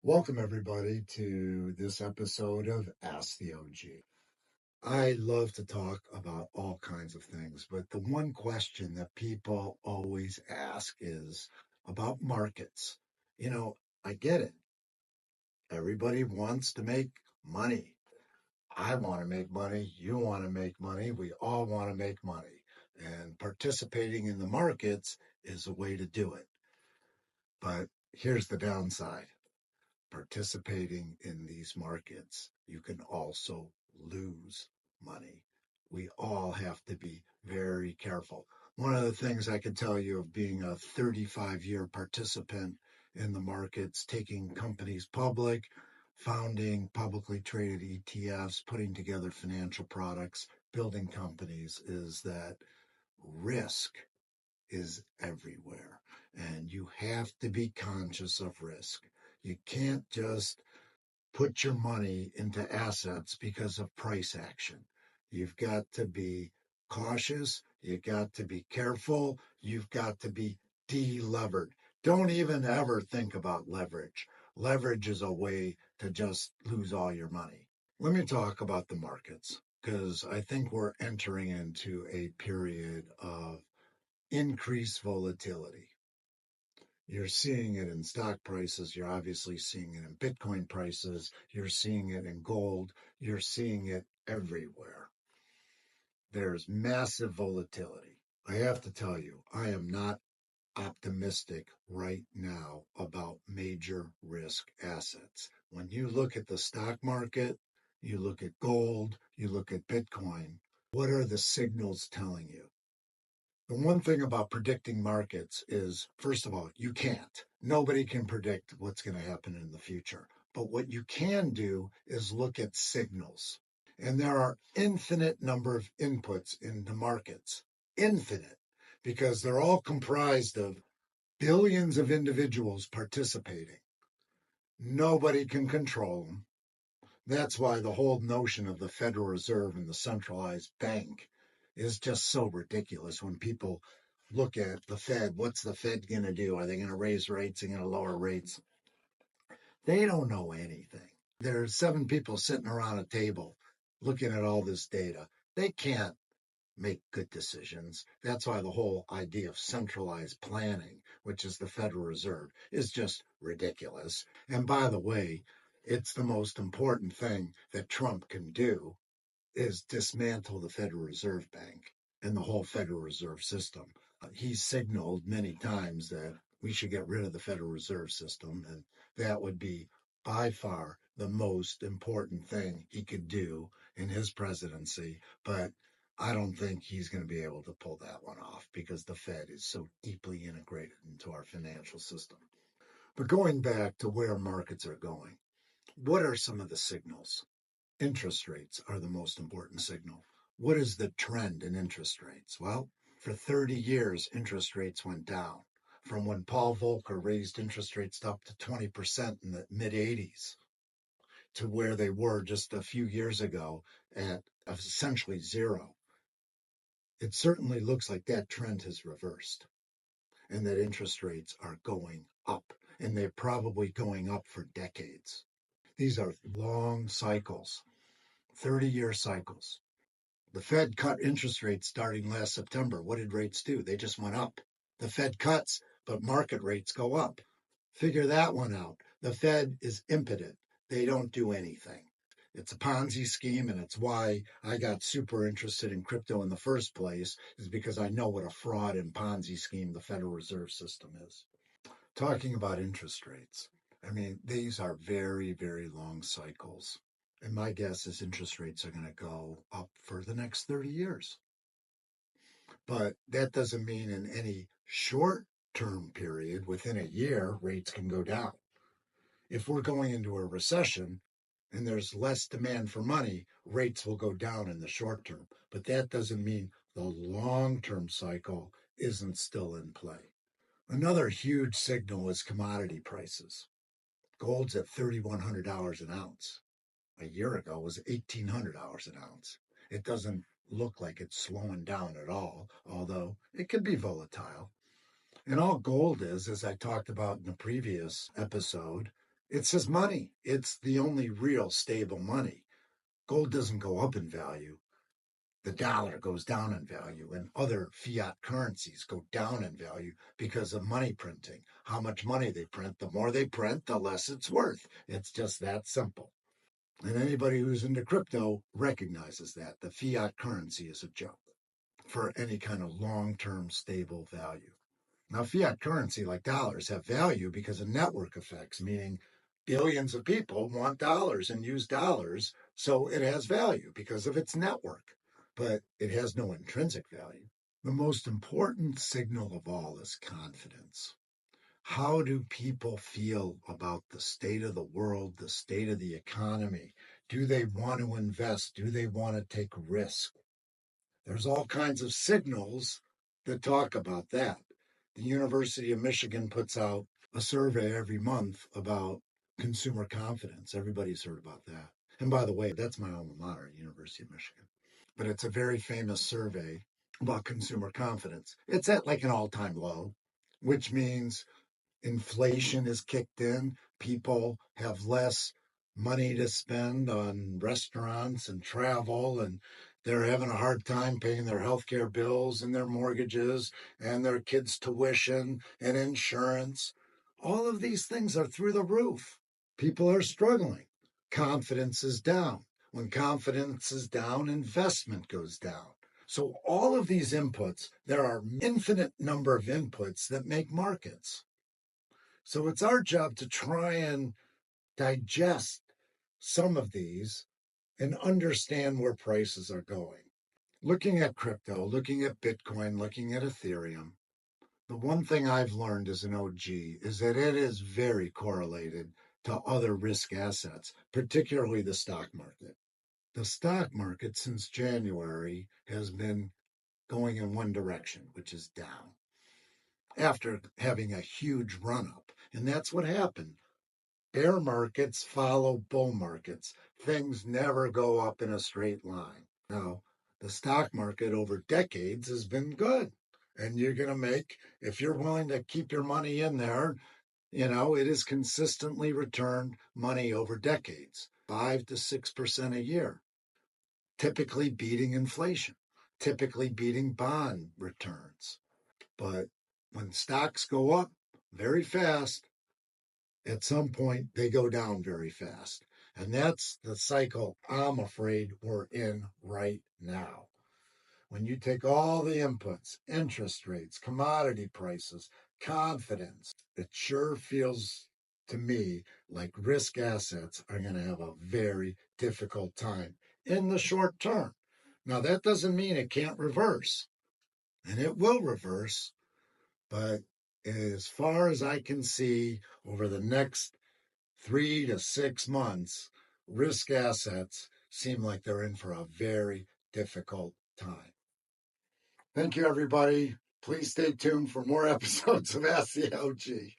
Welcome, everybody, to this episode of Ask the OG. I love to talk about all kinds of things, but the one question that people always ask is about markets. You know, I get it. Everybody wants to make money. I want to make money. You want to make money. We all want to make money. And participating in the markets is a way to do it. But here's the downside: participating in these markets, you can also lose money. We all have to be very careful. One of the things I can tell you of being a 35-year participant in the markets, taking companies public, founding publicly traded ETFs, putting together financial products, building companies, is that risk is everywhere. And you have to be conscious of risk. You can't just put your money into assets because of price action. You've got to be cautious. You've got to be careful. You've got to be de-levered. Don't even ever think about leverage. Leverage is a way to just lose all your money. Let me talk about the markets, because I think we're entering into a period of increased volatility. You're seeing it in stock prices. You're obviously seeing it in Bitcoin prices. You're seeing it in gold. You're seeing it everywhere. There's massive volatility. I have to tell you, I am not optimistic right now about major risk assets. When you look at the stock market, you look at gold, you look at Bitcoin, what are the signals telling you? The one thing about predicting markets is, first of all, you can't. Nobody can predict what's going to happen in the future. But what you can do is look at signals. And there are infinite number of inputs into markets. Infinite. Because they're all comprised of billions of individuals participating. Nobody can control them. That's why the whole notion of the Federal Reserve and the centralized bank is just so ridiculous. When people look at the Fed, what's the Fed going to do? Are they going to raise rates? Are they going to lower rates? They don't know anything. There's 7 people sitting around a table looking at all this data. They can't make good decisions. That's why the whole idea of centralized planning, which is the Federal Reserve, is just ridiculous. And by the way, it's the most important thing that Trump can do is dismantle the Federal Reserve Bank and the whole Federal Reserve system. He signaled many times that we should get rid of the Federal Reserve System, and that would be by far the most important thing he could do in his presidency. But I don't think he's going to be able to pull that one off because the Fed is so deeply integrated into our financial system. But going back to where markets are going, what are some of the signals? Interest rates are the most important signal. What is the trend in interest rates? Well, for 30 years, interest rates went down from when Paul Volcker raised interest rates up to 20% in the mid 80s to where they were just a few years ago at essentially zero. It certainly looks like that trend has reversed and that interest rates are going up, and they're probably going up for decades. These are long cycles, 30-year cycles. The Fed cut interest rates starting last September. What did rates do? They just went up. The Fed cuts, but market rates go up. Figure that one out. The Fed is impotent. They don't do anything. It's a Ponzi scheme, and it's why I got super interested in crypto in the first place, is because I know what a fraud and Ponzi scheme the Federal Reserve System is. Talking about interest rates, I mean, these are very, very long cycles. And my guess is interest rates are going to go up for the next 30 years. But that doesn't mean in any short term period, within a year, rates can go down. If we're going into a recession and there's less demand for money, rates will go down in the short term. But that doesn't mean the long term cycle isn't still in play. Another huge signal is commodity prices. Gold's at $3,100 an ounce. A year ago was $1,800 an ounce. It doesn't look like it's slowing down at all, although it can be volatile. And all gold is, as I talked about in the previous episode, It's just money. It's the only real stable money. Gold doesn't go up in value. The dollar goes down in value, and other fiat currencies go down in value because of money printing. How much money they print, the more they print, the less it's worth. It's just that simple. And anybody who's into crypto recognizes that the fiat currency is a joke for any kind of long term stable value. Now, fiat currency like dollars have value because of network effects, meaning billions of people want dollars and use dollars, so it has value because of its network, but it has no intrinsic value. The most important signal of all is confidence. How do people feel about the state of the world, the state of the economy? Do they want to invest? Do they want to take risk? There's all kinds of signals that talk about that. The University of Michigan puts out a survey every month about consumer confidence. Everybody's heard about that. And by the way, that's my alma mater, University of Michigan. But it's a very famous survey about consumer confidence. It's at like an all-time low, which means inflation has kicked in. People have less money to spend on restaurants and travel, and they're having a hard time paying their healthcare bills and their mortgages and their kids' tuition and insurance. All of these things are through the roof. People are struggling. Confidence is down. When confidence is down, investment goes down. So all of these inputs, there are infinite number of inputs that make markets. So it's our job to try and digest some of these and understand where prices are going. Looking at crypto, looking at Bitcoin, looking at Ethereum, the one thing I've learned as an OG is that it is very correlated to other risk assets, particularly the stock market. The stock market since January has been going in one direction, which is down, after having a huge run up. And that's what happened. Bear markets follow bull markets. Things never go up in a straight line. Now, the stock market over decades has been good. And you're going to make, if you're willing to keep your money in there, it has consistently returned money over decades, 5 to 6% a year, typically beating inflation, typically beating bond returns. But when stocks go up very fast, at some point they go down very fast. And that's the cycle I'm afraid we're in right now. When you take all the inputs, interest rates, commodity prices, confidence, it sure feels to me like risk assets are going to have a very difficult time in the short term. Now, that doesn't mean it can't reverse, and it will reverse, but as far as I can see over the next 3 to 6 months, risk assets seem like they're in for a very difficult time. Thank you, everybody. Please stay tuned for more episodes of Ask the OG.